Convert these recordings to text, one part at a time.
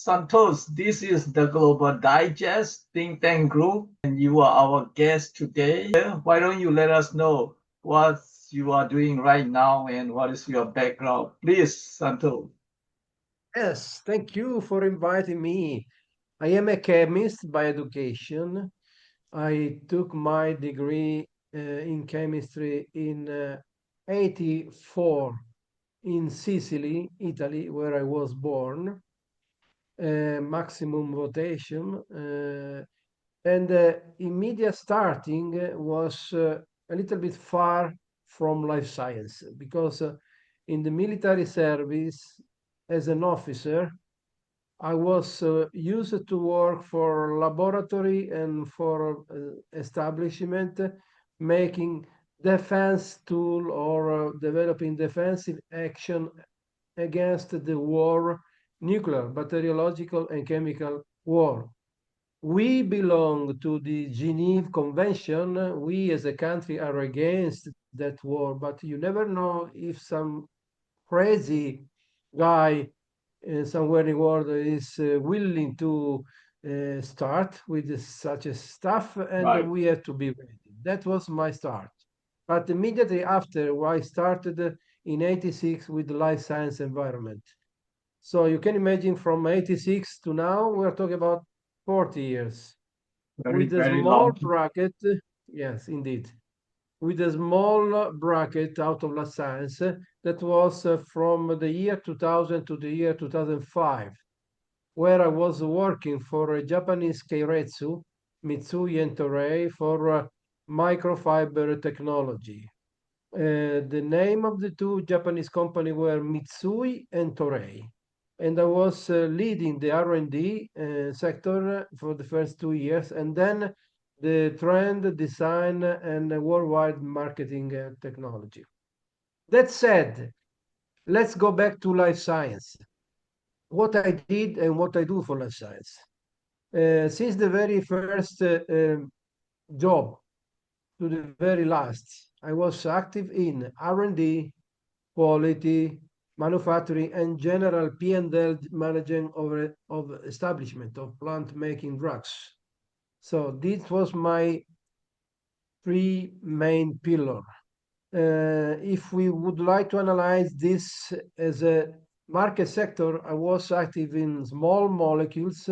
Santos, this is the Global Digest think tank group, and you are our guest today. Why don't you let us know what you are doing right now and what is your background? Please, Santos. Yes, thank you for inviting me. I am a chemist by education. I took my degree in chemistry in 84 in Sicily, Italy, where I was born, maximum rotation. And immediate starting was a little bit far from life science because in the military service as an officer, I was used to work for laboratory and for establishment, making defense tool or developing defensive action against the war, nuclear, bacteriological, and chemical war. We belong to the Geneva Convention. We as a country are against that war, but you never know if some crazy guy somewhere in the world is willing to start with such a stuff, and Right. we have to be ready. That was my start. But immediately after, I started in 86 with the life science environment. So you can imagine from 86 to now, we're talking about 40 years Very, with a very small long. bracket. Yes, indeed, with a small bracket out of La Science that was from the year 2000 to the year 2005, where I was working for a Japanese Keiretsu, Mitsui and Toray, for microfiber technology. The name of the two Japanese company were Mitsui and Toray. And I was leading the R&D sector for the first 2 years, and then the trend, design, and worldwide marketing technology. That said, let's go back to life science. What I did and what I do for life science. Since the very first job to the very last, I was active in R&D, quality, manufacturing, and general P&L managing of establishment of plant making drugs. So this was my three main pillar. If we would like to analyze this as a market sector, I was active in small molecules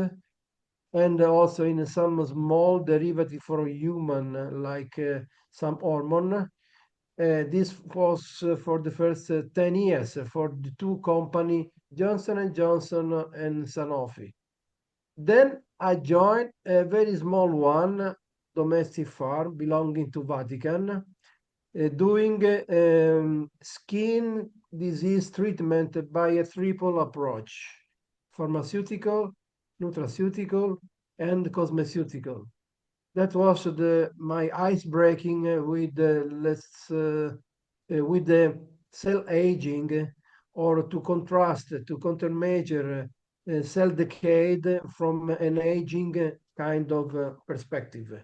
and also in some small derivative for human, like some hormone. This was for the first 10 years for the two company, Johnson& and Johnson and Sanofi. Then I joined a very small one, domestic farm belonging to Vatican, doing skin disease treatment by a triple approach: pharmaceutical, nutraceutical, and cosmeceutical. That was the my ice breaking with the cell aging, or to contrast to countermeasure cell decay from an aging kind of perspective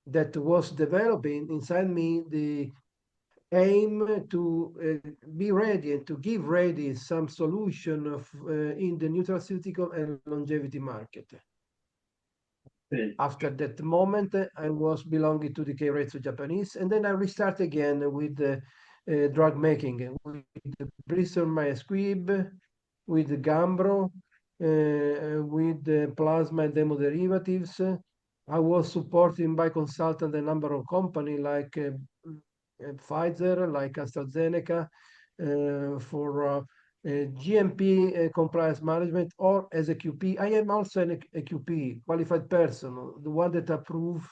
that was developing inside me the aim to be ready and to give ready some solution in the nutraceutical and longevity market. Okay. After that moment, I was belonging to the Keiretsu Japanese, and then I restart again with drug making, with Bristol Myers Squibb, with Gambro, with plasma and derivatives. I was supporting by consultant a number of companies like Pfizer, like AstraZeneca, for GMP compliance management, or as a QP. I am also a QP, qualified person, the one that approve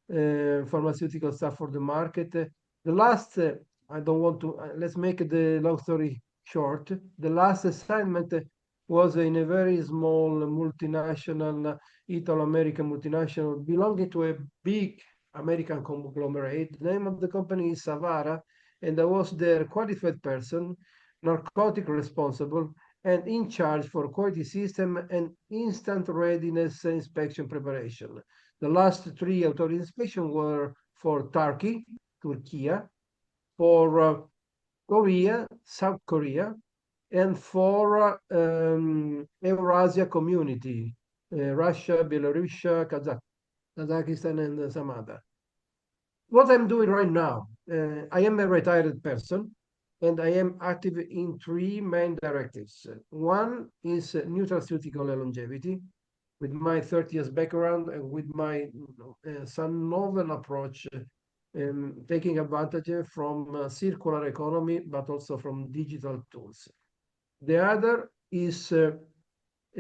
pharmaceutical stuff for the market. The last, I don't want to, let's make the long story short. The last assignment was in a very small multinational, Italo-American multinational belonging to a big American conglomerate. The name of the company is Savara, and I was their qualified person, narcotic responsible, and in charge for quality system and instant readiness inspection preparation. The last three authority inspection were for Turkey, for Korea, South Korea, and for Eurasia community, Russia, Belarus, Kazakhstan, and some other. What I'm doing right now, I am a retired person, and I am active in three main directives. One is nutraceutical and longevity, with my 30 years background and with my some novel approach, taking advantage from circular economy, but also from digital tools. The other is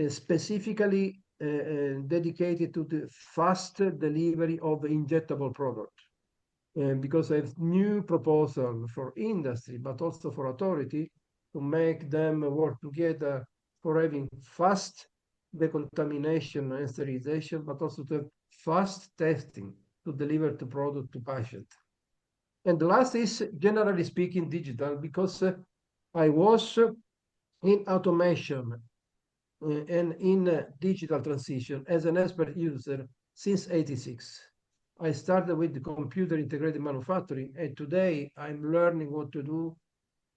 specifically dedicated to the fast delivery of injectable product. Because I have new proposal for industry, but also for authority to make them work together for having fast decontamination and sterilization, but also to have fast testing to deliver the product to patient. And the last is, generally speaking, digital, because I was in automation and in digital transition as an expert user since '86. I started with the computer integrated manufacturing, and today I'm learning what to do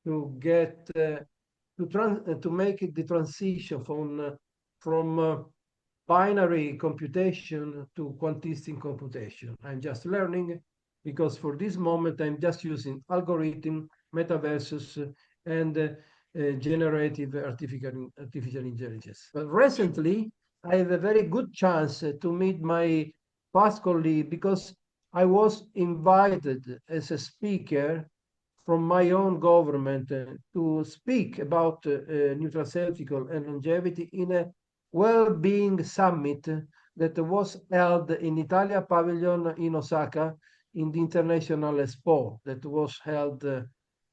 to get to make it the transition from binary computation to quantistic computation. I'm just learning because for this moment I'm just using algorithm, metaverses, and generative artificial intelligence. But recently, I have a very good chance to meet my past colleague because I was invited as a speaker from my own government to speak about nutraceutical and longevity in a well-being summit that was held in Italia Pavilion in Osaka in the International Expo that was held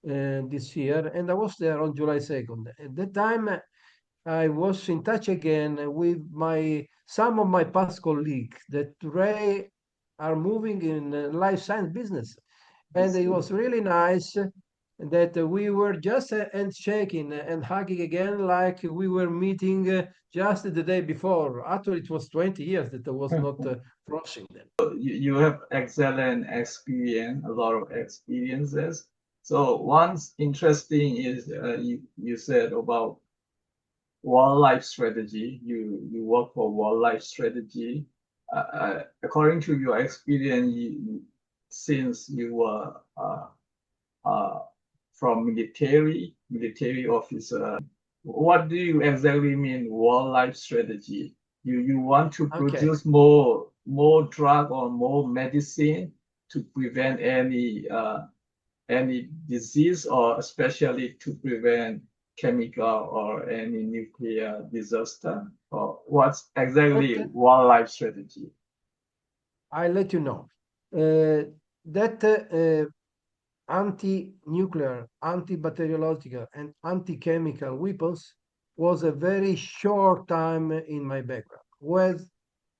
this year, and I was there on July 2nd. At that time, I was in touch again with some of my past colleagues that today are moving in life science business, and it was really nice that we were just handshaking and hugging again like we were meeting just the day before. Actually, it was 20 years that I was not crossing them. You have excellent experience, a lot of experiences. So one's interesting is you said about wildlife strategy. You work for wildlife strategy. According to your experience, since you were uh, from military officer, what do you exactly mean wildlife strategy? You want to Okay. produce more drug or more medicine to prevent any disease, or especially to prevent chemical or any nuclear disaster? Or what's exactly Okay. wildlife strategy? I'll let you know. That anti-nuclear, anti-bacteriological, and anti-chemical weapons was a very short time in my background. Well,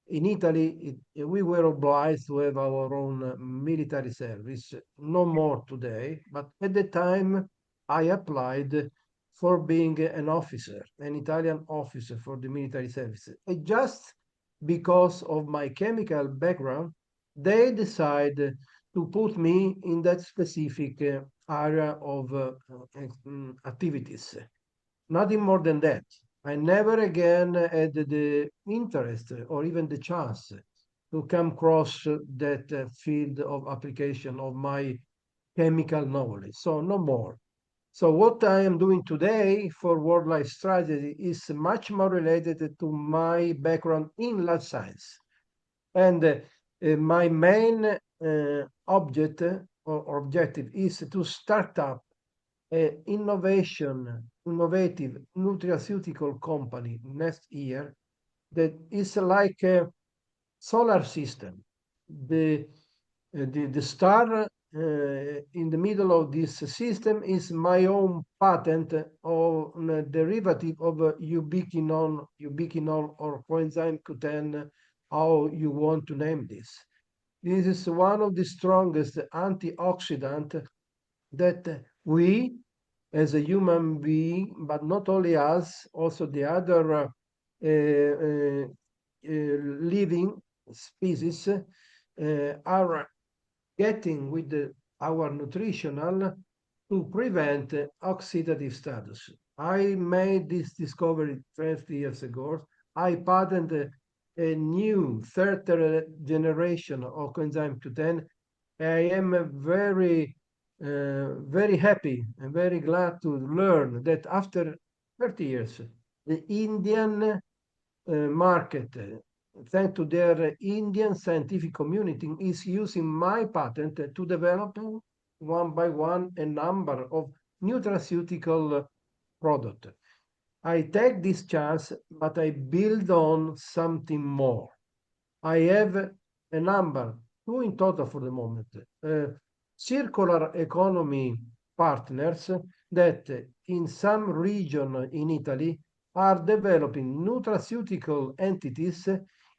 in Italy, we were obliged to have our own military service, no more today, but at the time I applied for being an officer, an Italian officer for the military service. And just because of my chemical background, they decided to put me in that specific area of activities. Nothing more than that. I never again had the interest or even the chance to come across that field of application of my chemical knowledge. So no more. So what I am doing today for world life strategy is much more related to my background in life science. And my main object or objective is to start up innovative nutraceutical company next year that is like a solar system. The star in the middle of this system is my own patent on a derivative of ubiquinol or coenzyme Q10, how you want to name this. This is one of the strongest antioxidant that we as a human being, but not only us, also the other living species are getting with our nutritional to prevent oxidative status. I made this discovery 20 years ago. I patented a new third generation of coenzyme Q10. I am very happy and very glad to learn that after 30 years, the Indian market, thanks to their Indian scientific community, is using my patent to develop one by one a number of nutraceutical products. I take this chance, but I build on something more. I have a number, two in total for the moment, circular economy partners that in some region in Italy are developing nutraceutical entities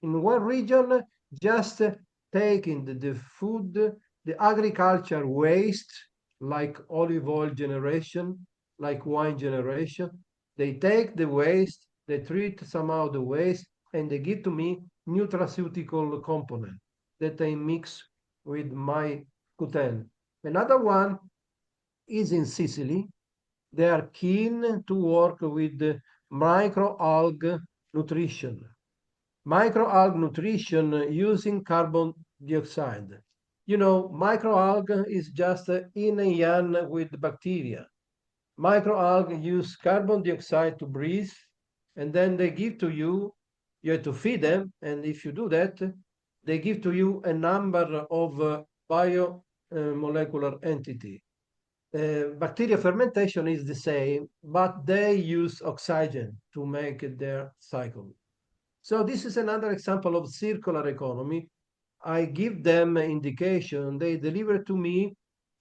in one region, just taking the food, the agriculture waste, like olive oil generation, like wine generation. They take the waste, they treat somehow the waste, and they give to me nutraceutical component that I mix with my Q10. Another one is in Sicily. They are keen to work with microalgae nutrition. Microalgae nutrition using carbon dioxide. You know, microalgae is just yin and yang with bacteria. Microalgae use carbon dioxide to breathe, and then they give to you, you have to feed them, and if you do that, they give to you a number of biomolecular entity. Bacteria fermentation is the same, but they use oxygen to make their cycle. So this is another example of circular economy. I give them indication, they deliver to me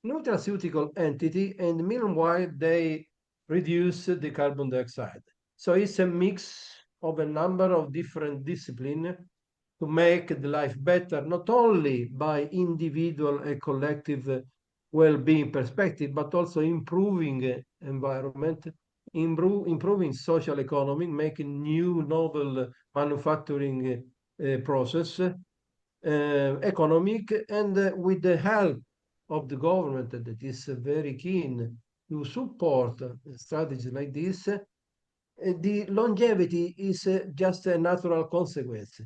nutraceutical entity, and meanwhile they reduce the carbon dioxide. So it's a mix of a number of different disciplines to make the life better, not only by individual and collective well-being perspective, but also improving environment, improving social economy, making new novel manufacturing process, economic, and with the help of the government that is very keen to support strategies like this, the longevity is just a natural consequence.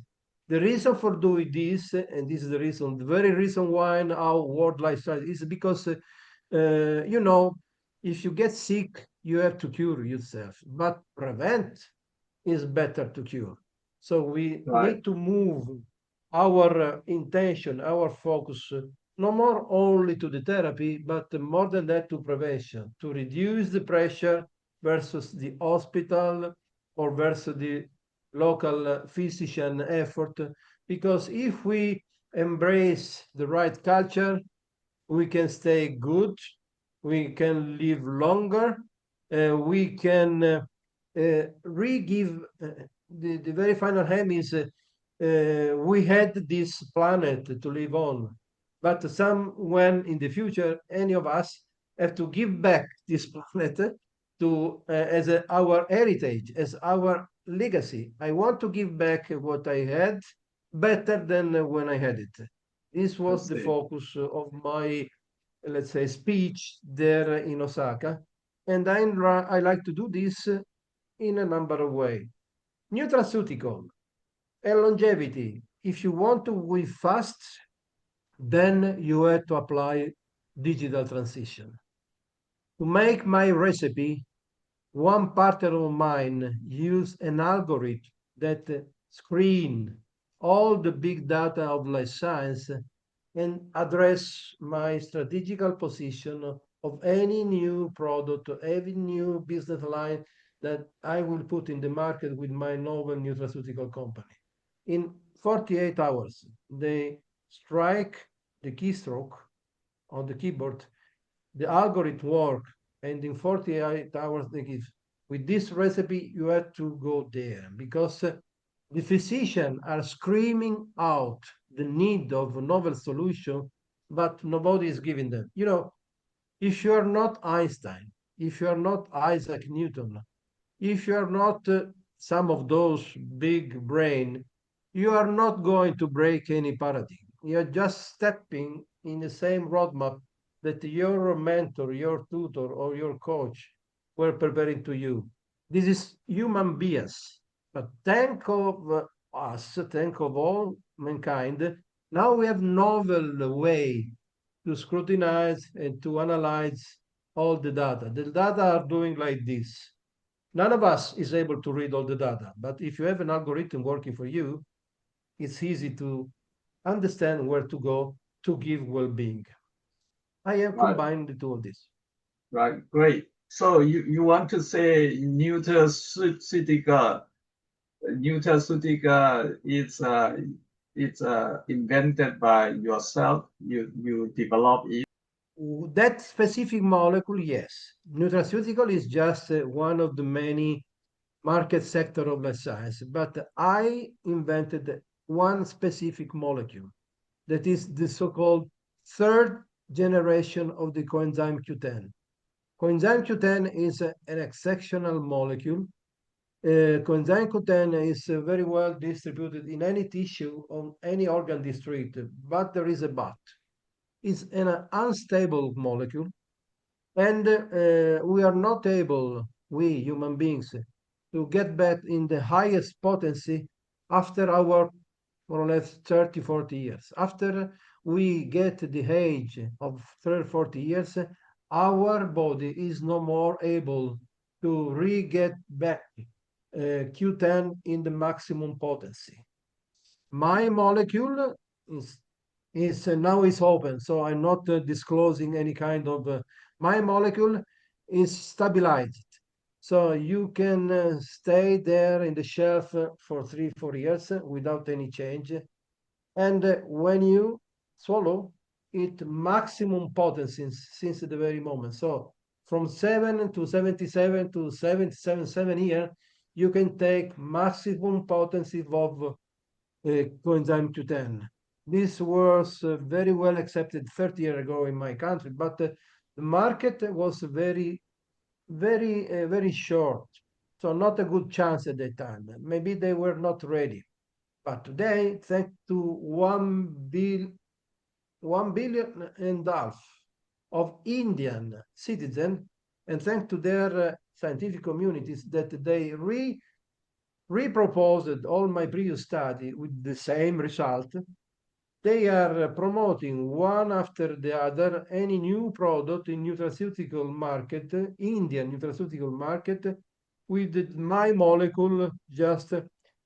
The reason for doing this, and this is the reason, the very reason why our world lifestyle is because, you know, if you get sick, you have to cure yourself, but prevent is better to cure. So we Right. need to move our intention, our focus, no more only to the therapy, but more than that to prevention, to reduce the pressure versus the hospital or versus the local physician effort. Because if we embrace the right culture, we can stay good, we can live longer, we can re-give the very final aim is we had this planet to live on, but when in the future any of us have to give back this planet to as our heritage, as our legacy. I want to give back what I had better than when I had it. This was Let's the see. focus of my, let's say, speech there in Osaka, and I like to do this in a number of ways. Nutraceutical and longevity. If you want to live fast, then you have to apply digital transition. To make my recipe, one partner of mine used an algorithm that screen all the big data of life science and address my strategical position of any new product, any new business line that I will put in the market with my novel nutraceutical company. In 48 hours, they strike the keystroke on the keyboard, the algorithm work, and in 48 hours they give. With this recipe, you have to go there because the physicians are screaming out the need of a novel solution, but nobody is giving them. You know, if you are not Einstein, if you are not Isaac Newton, if you are not some of those big brain, you are not going to break any paradigm. You're just stepping in the same roadmap that your mentor, your tutor, or your coach we're preparing to you. This is human bias, but thank of us, thank of all mankind. Now we have novel way to scrutinize and to analyze all the data. The data are doing like this. None of us is able to read all the data, but if you have an algorithm working for you, it's easy to understand where to go to give well-being. I have Right, combined the two of this. right, great. So you want to say nutraceutical is it's invented by yourself. You develop it. That specific molecule, yes. Nutraceutical is just one of the many market sector of life science, but I invented one specific molecule that is the so-called third generation of the coenzyme Q10. Coenzyme Q10 is an exceptional molecule. Coenzyme Q10 is very well distributed in any tissue on any organ district, but there is a but. It's an unstable molecule, and we are not able, we human beings, to get back in the highest potency after our more or less 30, 40 years. After we get the age of 30, 40 years, our body is no more able to re-get back Q10 in the maximum potency. My molecule is now is open, so I'm not disclosing any kind of. My molecule is stabilized, so you can stay there in the shelf for 3, 4 years without any change. And when you swallow it, maximum potency since the very moment. So from 7 to 77 to 77 year, you can take maximum potency of coenzyme Q10. This was very well accepted 30 years ago in my country, but the market was very short. So not a good chance at that time. Maybe they were not ready. But today, thanks to 1 billion and a half of Indian citizens, and thanks to their scientific communities that they reproposed all my previous study with the same result, they are promoting one after the other any new product in nutraceutical market, Indian nutraceutical market, with my molecule just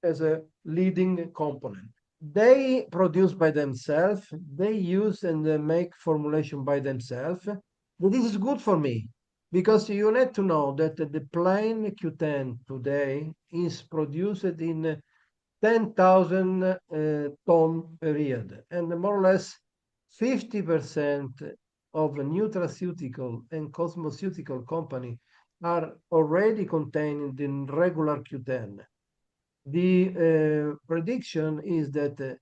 as a leading component. They produce by themselves, they use and make formulation by themselves. This is good for me because you need to know that the plain Q10 today is produced in 10,000 ton per year, and more or less 50% of nutraceutical and cosmeceutical company are already contained in regular Q10. The prediction is that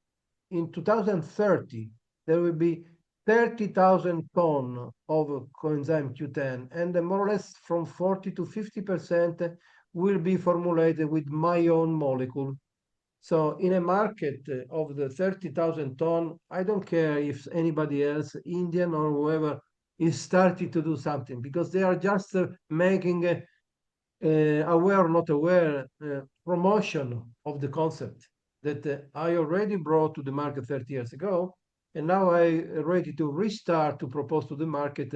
in 2030 there will be 30,000 ton of coenzyme Q10, and more or less from 40 to 50% will be formulated with my own molecule. So in a market of the 30,000 ton, I don't care if anybody else, Indian or whoever, is starting to do something because they are just making aware or not aware promotion of the concept that I already brought to the market 30 years ago, and now I ready to restart to propose to the market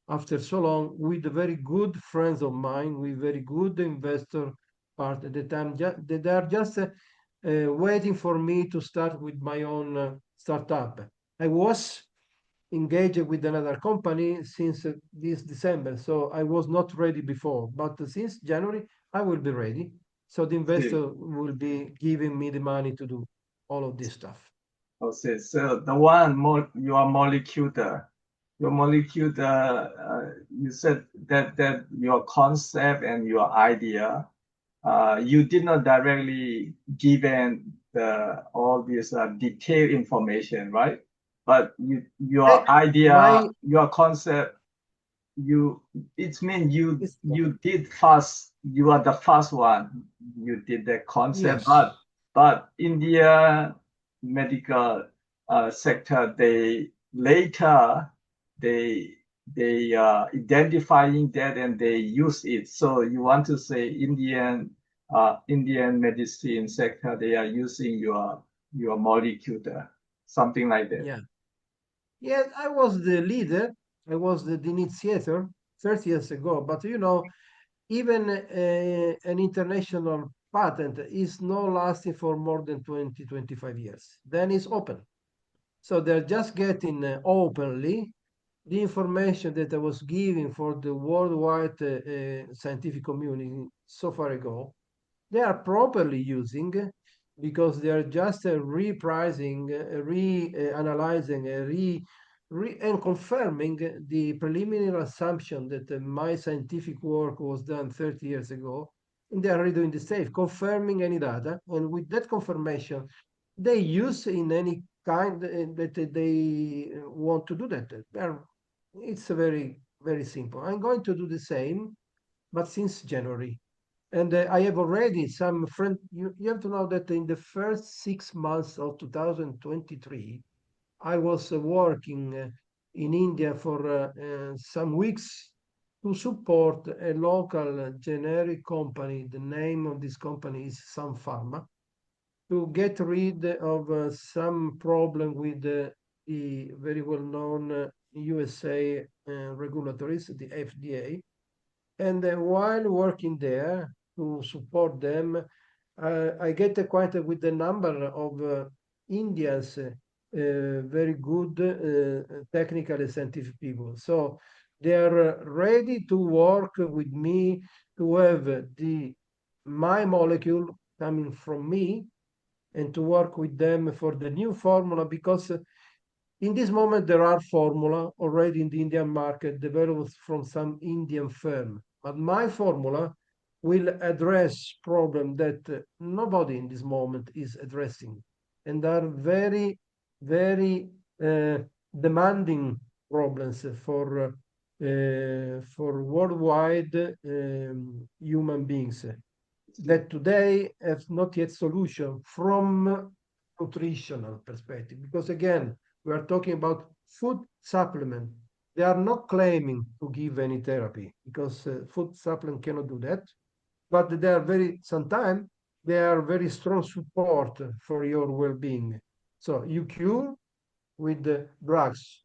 after so long with very good friends of mine, with very good investor part at the time. They are just waiting for me to start with my own startup. I was engaged with another company since this December, so I was not ready before. But since January, I will be ready. So the investor will be giving me the money to do all of this stuff. Okay, so the one more your molecule, you said that your concept and your idea, you did not directly given all this detailed information, right? But your idea, your concept, it means you did first. You are the first one. You did the concept, Yes. but India medical sector, they later they they identifying that and they use it. So you want to say Indian medicine sector, they are using your molecule there, something like that. Yeah. Yeah, I was the leader. I was the initiator 30 years ago. But even an international patent is not lasting for more than 20, 25 years. Then it's open. So they're just getting openly the information that I was giving for the worldwide scientific community so far ago. They are properly using because they are just repricing, reanalyzing, and confirming the preliminary assumption that my scientific work was done 30 years ago. And they are redoing the same, confirming any data. And with that confirmation, they use in any kind that they want to do that. It's very, very simple. I'm going to do the same, but since January. And I have already some friend. You have to know that in the first 6 months of 2023, I was working in India for some weeks to support a local generic company. The name of this company is Sun Pharma, to get rid of some problem with the very well-known USA regulatories, the FDA. And while working there to support them, I get acquainted with the number of Indians, very good technical and scientific people. So they are ready to work with me to have my molecule coming from me and to work with them for the new formula, because in this moment there are formula already in the Indian market developed from some Indian firm. But my formula will address problem that nobody in this moment is addressing, and are very, very demanding problems for worldwide human beings that today have not yet solution from nutritional perspective. Because again, we are talking about food supplement. They are not claiming to give any therapy because food supplement cannot do that. But they are sometimes they are very strong support for your well-being. So you cure with the drugs,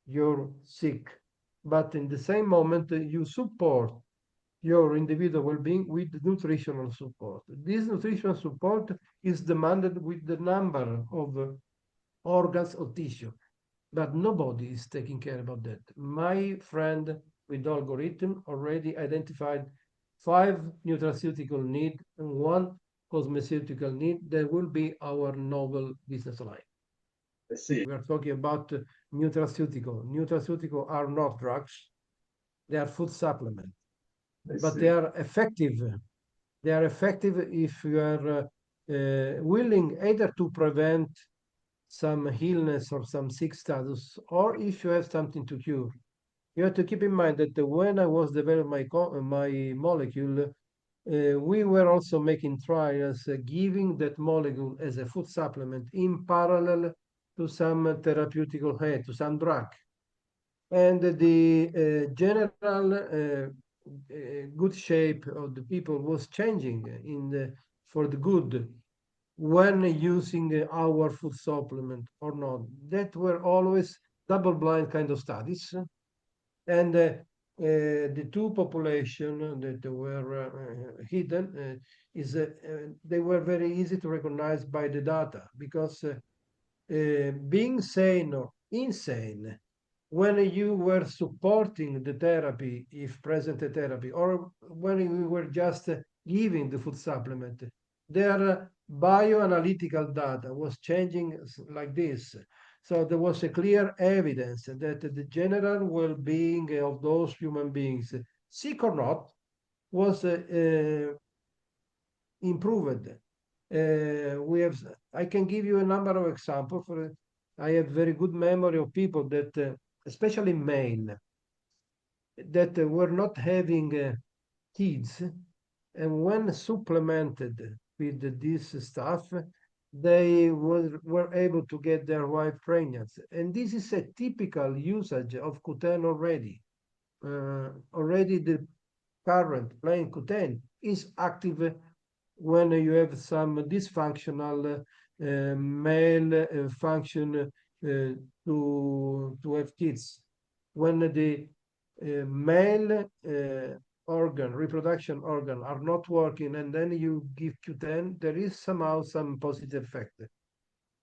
you're sick. But in the same moment, you support your individual well-being with nutritional support. This nutritional support is demanded with the number of organs or tissue, but nobody is taking care about that. My friend with algorithm already identified 5 nutraceutical need and 1 cosmeceutical need. That will be our novel business line. I see. We are talking about nutraceutical. Nutraceutical are not drugs; they are food supplements, I but they see. are effective. They are effective if you are willing either to prevent some illness or some sick status, or if you have something to cure. You have to keep in mind that when I was developing my molecule, we were also making trials giving that molecule as a food supplement in parallel to some therapeutical head, to some drug. And the general good shape of the people was changing for the good when using our food supplement or not. That were always double-blind kind of studies, and the two population that were hidden is they were very easy to recognize by the data, because being sane or insane when you were supporting the therapy, if present a therapy, or when you were just giving the food supplement, their bioanalytical data was changing like this. So there was a clear evidence that the general well-being of those human beings, sick or not, was improved. I can give you a number of examples. I have very good memory of people that, especially male, that were not having kids, and when supplemented with this stuff, they were able to get their wife pregnant. And this is a typical usage of Cutan already. already the current plain Q10 is active when you have some dysfunctional male function to have kids. When the male reproduction organ are not working, and then you give Q10, there is somehow some positive effect.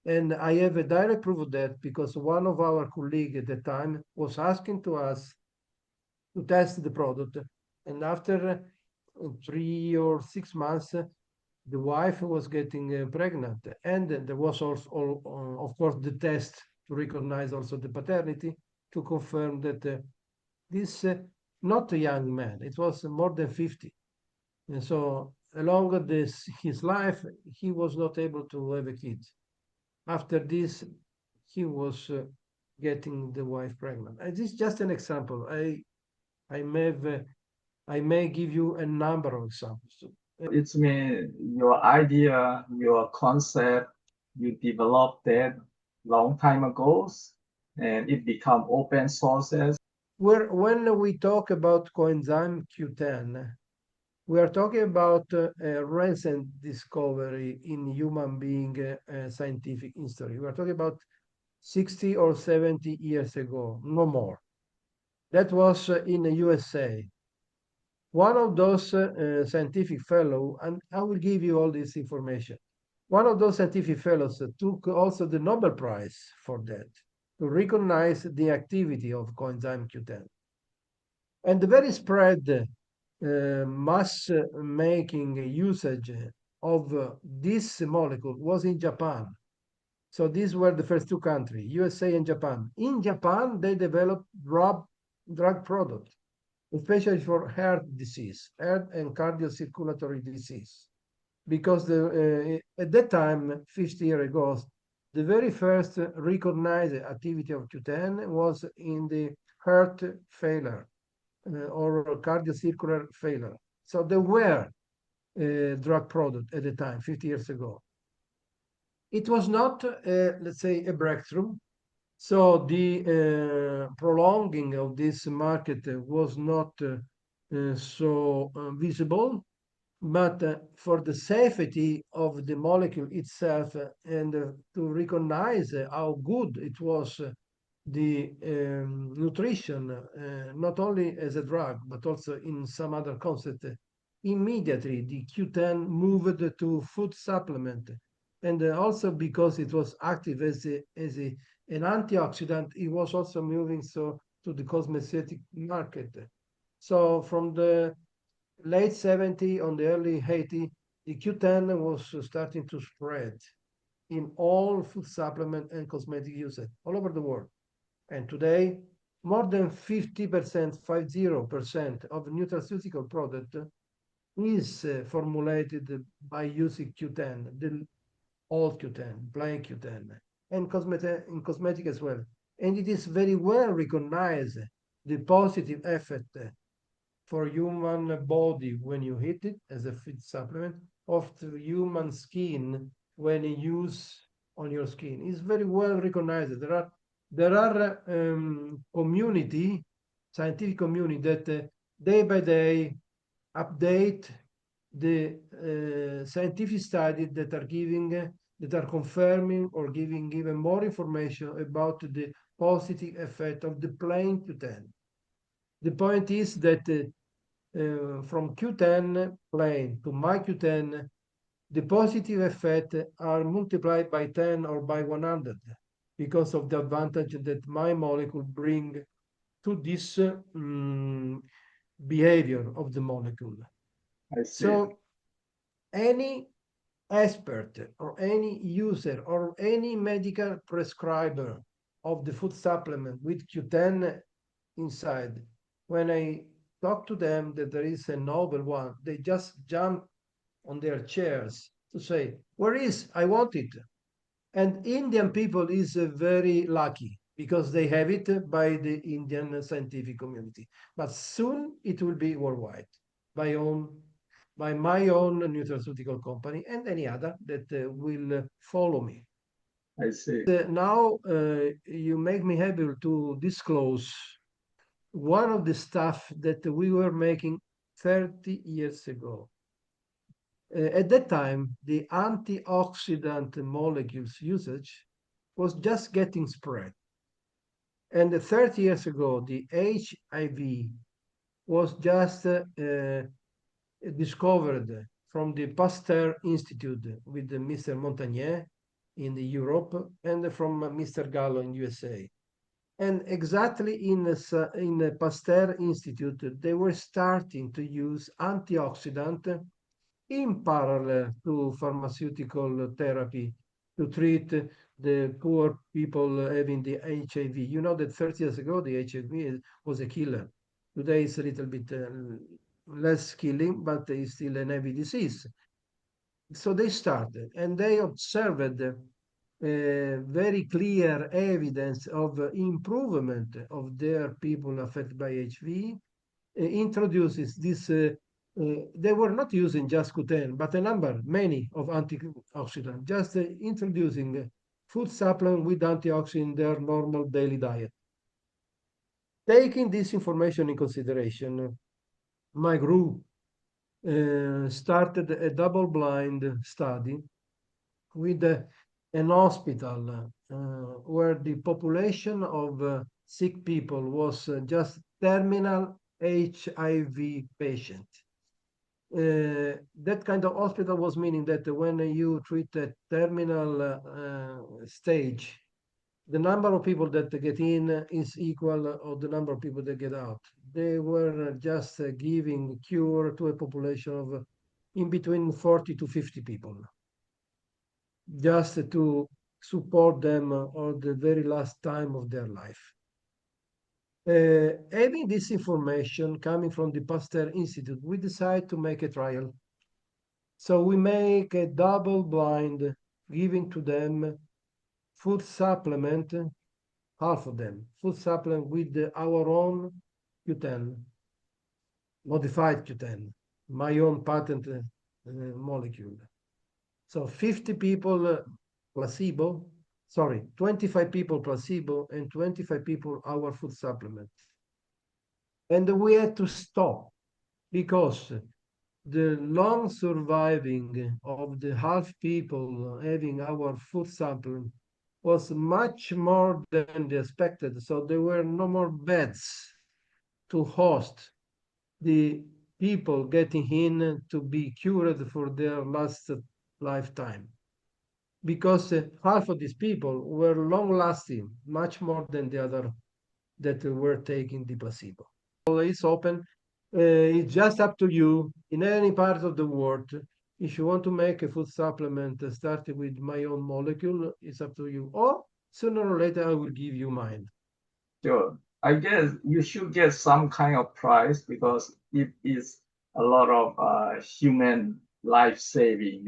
And I have a direct proof of that because one of our colleagues at the time was asking to us to test the product. And after 3 or 6 months, the wife was getting pregnant. And there was also, of course, the test to recognize also the paternity to confirm that this, not a young man, it was more than 50. And so along his life, he was not able to have a kid. After this, he was getting the wife pregnant. And this is just an example. I may give you a number of examples. It's mean your idea, your concept, you developed that long time ago, and it become open sources. When we talk about coenzyme Q10, we are talking about a recent discovery in human being scientific history. We are talking about 60 or 70 years ago, no more. That was in the USA. One of those scientific fellow, and I will give you all this information. One of those scientific fellows took also the Nobel Prize for that, to recognize the activity of coenzyme Q10. And the very spread mass making usage of this molecule was in Japan. So these were the first two countries, USA and Japan. In Japan, they developed drug product, especially for heart disease, heart and cardiocirculatory disease. Because at that time, 50 years ago, the very first recognized activity of Q10 was in the heart failure or cardiocircular failure. So there were drug product at the time, 50 years ago. It was not, let's say, a breakthrough. So the prolonging of this market was not so visible, but for the safety of the molecule itself and to recognize how good it was, the nutrition, not only as a drug, but also in some other concept, immediately the Q10 moved to food supplement. And also because it was active as an antioxidant, it was also moving so to the cosmetic market. So from the late 70 on the early 80, the Q10 was starting to spread in all food supplement and cosmetic usage all over the world. And today, more than 50%, 50% of nutraceutical product is formulated by using Q10, the old Q10, plain Q10, and cosmetic as well. And it is very well recognized the positive effect for human body when you eat it as a food supplement, of the human skin when you use on your skin. It's very well recognized. There are scientific community that day by day update the scientific studies that are confirming or giving even more information about the positive effect of the plain Q10. The point is that from Q10 plain to my Q10, the positive effect are multiplied by 10 or by 100 because of the advantage that my molecule bring to this behavior of the molecule. I see. So any expert or any user or any medical prescriber of the food supplement with Q10 inside, when I talk to them that there is a novel one, they just jump on their chairs to say, where is? I want it. And Indian people is very lucky because they have it by the Indian scientific community. But soon it will be worldwide by my own nutraceutical company and any other that will follow me. I see. Now you make me able to disclose one of the stuff that we were making 30 years ago. At that time, the antioxidant molecules usage was just getting spread. And 30 years ago, the HIV was just discovered from the Pasteur Institute with Mr. Montagnier in Europe and from Mr. Gallo in USA. And exactly in the Pasteur Institute, they were starting to use antioxidant in parallel to pharmaceutical therapy to treat the poor people having the HIV. You know that 30 years ago, the HIV was a killer. Today it's a little bit less killing, but it's still an heavy disease. So they started and they observed very clear evidence of improvement of their people affected by HIV, introduces this they were not using just Q10, but many of antioxidants, just introducing food supplement with antioxidant in their normal daily diet. Taking this information in consideration, my group started a double-blind study with an hospital where the population of sick people was just terminal HIV patient. That kind of hospital was meaning that when you treat a terminal stage, the number of people that get in is equal of the number of people that get out. They were just giving cure to a population of in between 40 to 50 people, just to support them on the very last time of their life. Having this information coming from the Pasteur Institute, we decide to make a trial. So we make a double blind, giving to them food supplement, half of them, food supplement with our own Q10, modified Q10, my own patent molecule. So 50 people placebo, 25 people placebo and 25 people our food supplement. And we had to stop because the long surviving of the half people having our food supplement was much more than they expected. So there were no more beds to host the people getting in to be cured for their last lifetime. Because half of these people were long lasting, much more than the other that were taking the placebo. So it's open. It's just up to you in any part of the world. If you want to make a food supplement starting with my own molecule, it's up to you. Or sooner or later, I will give you mine. Sure. I guess you should get some kind of prize because it is a lot of human life saving,